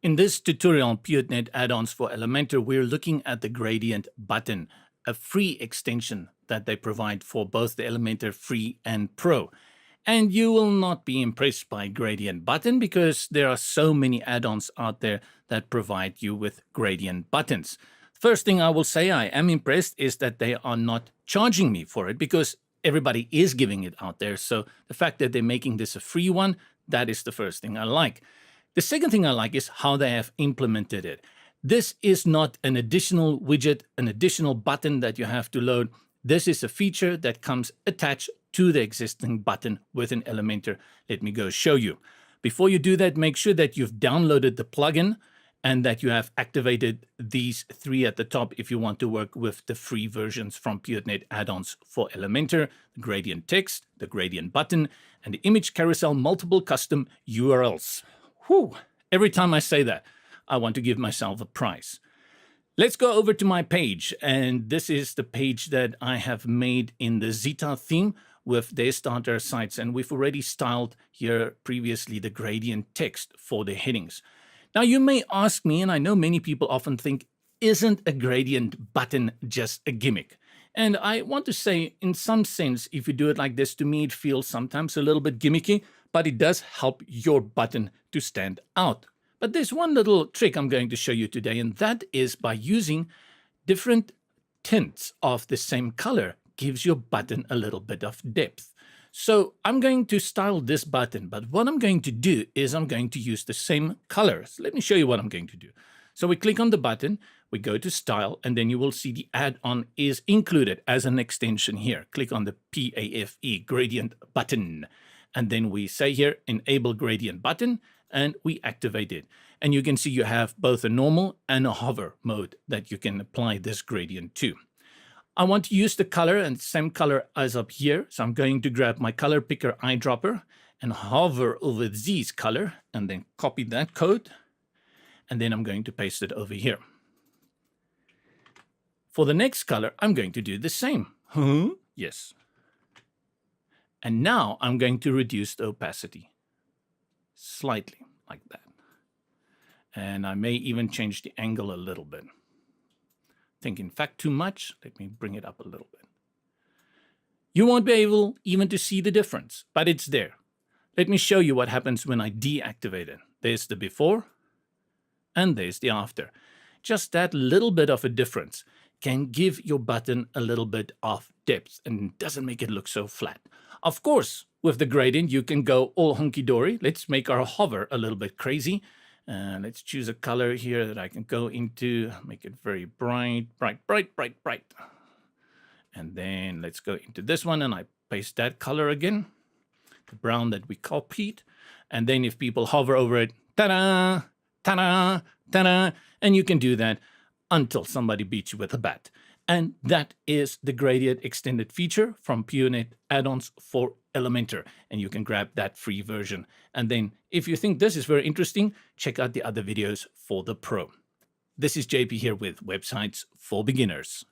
In this tutorial on Piotnet add-ons for Elementor, we're looking at the gradient button, a free extension that they provide for both the Elementor Free and Pro. And you will not be impressed by gradient button because there are so many add-ons out there that provide you with gradient buttons. First thing I will say I am impressed is that they are not charging me for it because everybody is giving it out there. So the fact that they're making this a free one, that is the first thing I like. The second thing I like is how they have implemented it. This is not an additional widget, an additional button that you have to load. This is a feature that comes attached to the existing button within Elementor. Let me go show you. Before you do that, make sure that you've downloaded the plugin and that you have activated these three at the top if you want to work with the free versions from Piotnet add-ons for Elementor, the gradient text, the gradient button, and the image carousel multiple custom URLs. Whew. Every time I say that, I want to give myself a prize. Let's go over to my page, and this is the page that I have made in the Zita theme with their starter sites, and we've already styled here previously the gradient text for the headings. Now you may ask me, and I know many people often think, isn't a gradient button just a gimmick? And I want to say, in some sense, if you do it like this, to me it feels sometimes a little bit gimmicky, but it does help your button to stand out. But there's one little trick I'm going to show you today, and that is by using different tints of the same color gives your button a little bit of depth. So I'm going to style this button, but what I'm going to do is I'm going to use the same colors. Let me show you what I'm going to do. So we click on the button, we go to Style, and then you will see the add-on is included as an extension here. Click on the PAFE gradient button. And then we say here, enable gradient button, and we activate it. And you can see you have both a normal and a hover mode that you can apply this gradient to. I want to use the color and same color as up here. So I'm going to grab my color picker eyedropper and hover over this color and then copy that code. And then I'm going to paste it over here. For the next color, I'm going to do the same. Yes. And now I'm going to reduce the opacity slightly like that. And I may even change the angle a little bit. I think in fact too much. Let me bring it up a little bit. You won't be able even to see the difference, but it's there. Let me show you what happens when I deactivate it. There's the before and there's the after. Just that little bit of a difference can give your button a little bit of depth and doesn't make it look so flat. Of course, with the gradient, you can go all hunky-dory. Let's make our hover a little bit crazy. Let's choose a color here that I can go into, make it very bright, bright, bright, bright, bright. And then let's go into this one and I paste that color again, the brown that we copied. And then if people hover over it, ta-da, ta-da, ta-da, and you can do that until somebody beats you with a bat. And that is the gradient extended feature from Piotnet add-ons for Elementor. And you can grab that free version. And then if you think this is very interesting, check out the other videos for the Pro. This is JP here with Websites for Beginners.